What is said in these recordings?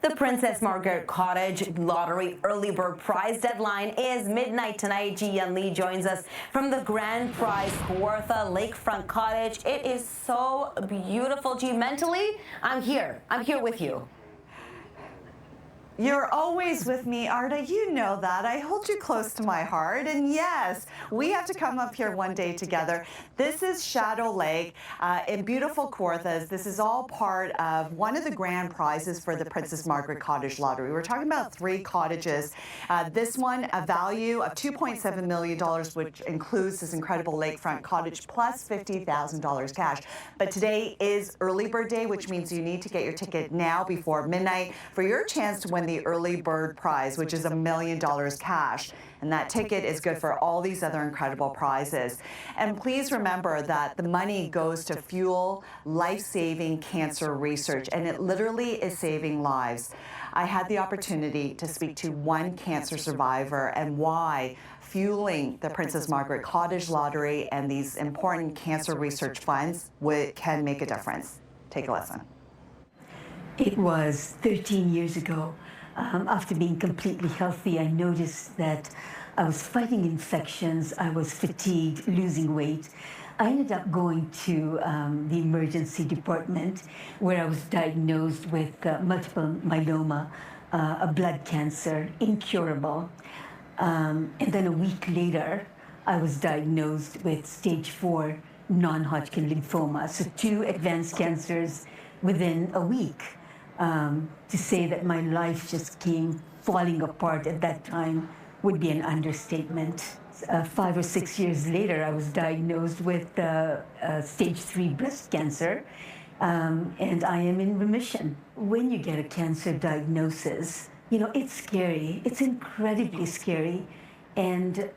The Princess Margaret Cottage Lottery Early Bird Prize deadline is midnight tonight. Gian Lee joins us from the Grand Prize Kawartha Lakefront Cottage. It is so beautiful. G, mentally, I'm here. I'm here with you. You're always with me, Arda. You know that. I hold you close to my heart. And yes, we have to come up here one day together. This is Shadow Lake in beautiful Kawarthas. This is all part of one of the grand prizes for the Princess Margaret Cottage Lottery. We're talking about 3 cottages. This one, a value of $2.7 million, which includes this incredible lakefront cottage plus $50,000 cash. But today is early bird day, which means you need to get your ticket now before midnight for your chance to win the early bird prize, which is $1 million cash. And that ticket is good for all these other incredible prizes. And please remember that the money goes to fuel life-saving cancer research, and it literally is saving lives. I had the opportunity to speak to one cancer survivor and why fueling the Princess Margaret Cottage Lottery and these important cancer research funds can make a difference. Take a listen. It was 13 years ago. After being completely healthy, I noticed that I was fighting infections, I was fatigued, losing weight. I ended up going to the emergency department where I was diagnosed with multiple myeloma, a blood cancer, incurable. And then a week later, I was diagnosed with stage 4 non-Hodgkin lymphoma, so 2 advanced cancers within a week. To say that my life just came falling apart at that time would be an understatement. 5 or 6 years later, I was diagnosed with stage 3 breast cancer, and I am in remission. When you get a cancer diagnosis, you know, it's scary. It's incredibly scary. And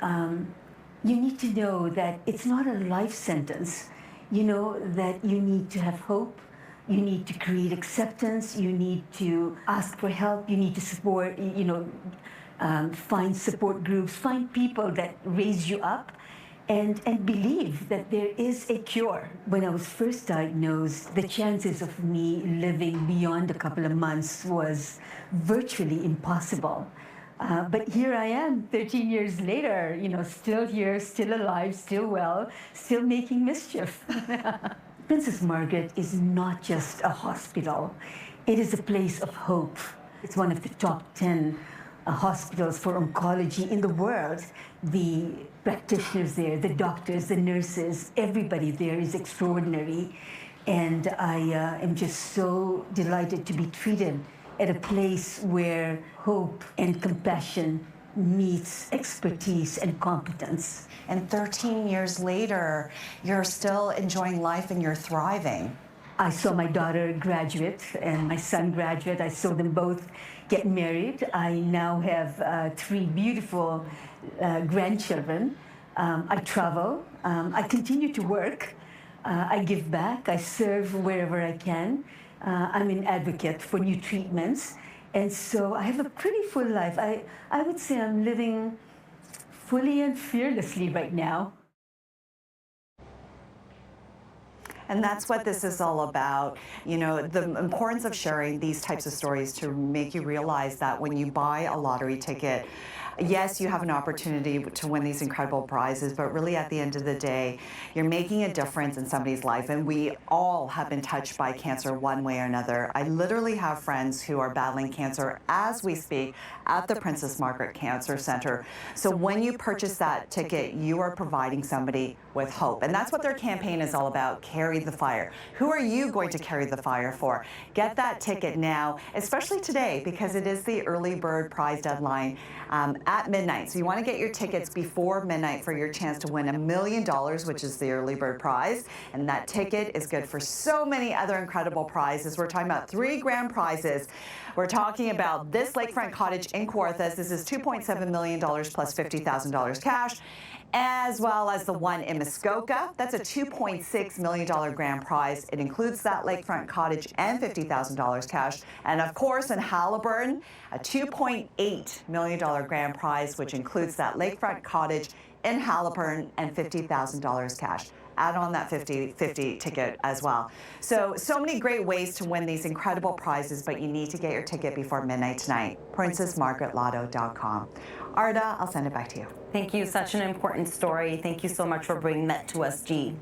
you need to know that it's not a life sentence. You know that you need to have hope. You need to create acceptance, you need to ask for help, you need to support, find support groups, find people that raise you up, and believe that there is a cure. When I was first diagnosed, the chances of me living beyond a couple of months was virtually impossible. But here I am, 13 years later, still here, still alive, still well, still making mischief. Princess Margaret is not just a hospital. It is a place of hope. It's one of the top 10 hospitals for oncology in the world. The practitioners there, the doctors, the nurses, everybody there is extraordinary. And I am just so delighted to be treated at a place where hope and compassion meets expertise and competence. And 13 years later, you're still enjoying life and you're thriving. I saw my daughter graduate and my son graduate. I saw them both get married. I now have 3 beautiful grandchildren. I travel. I continue to work. I give back. I serve wherever I can. I'm an advocate for new treatments. And so I have a pretty full life. I would say I'm living fully and fearlessly right now. And that's what this is all about. The importance of sharing these types of stories to make you realize that when you buy a lottery ticket, yes, you have an opportunity to win these incredible prizes, but really at the end of the day, you're making a difference in somebody's life. And we all have been touched by cancer one way or another. I literally have friends who are battling cancer as we speak at the Princess Margaret Cancer Center. So when you purchase that ticket, you are providing somebody with hope. And that's what their campaign is all about, carry the fire. Who are you going to carry the fire for? Get that ticket now, especially today, because it is the early bird prize deadline at midnight. So you want to get your tickets before midnight for your chance to win $1 million, which is the early bird prize. And that ticket is good for so many other incredible prizes. We're talking about 3 grand prizes. We're talking about this lakefront cottage in Kawarthas. This is $2.7 million plus $50,000 cash, as well as the one in Muskoka. That's a $2.6 million grand prize. It includes that lakefront cottage and $50,000 cash. And of course, in Haliburton, a $2.8 million grand prize, which includes that lakefront cottage in Haliburton and $50,000 cash. add on that 50/50 ticket as well. So many great ways to win these incredible prizes, but you need to get your ticket before midnight tonight. PrincessMargaretLotto.com. Arda, I'll send it back to you. Thank you. Such an important story. Thank you so much for bringing that to us, G.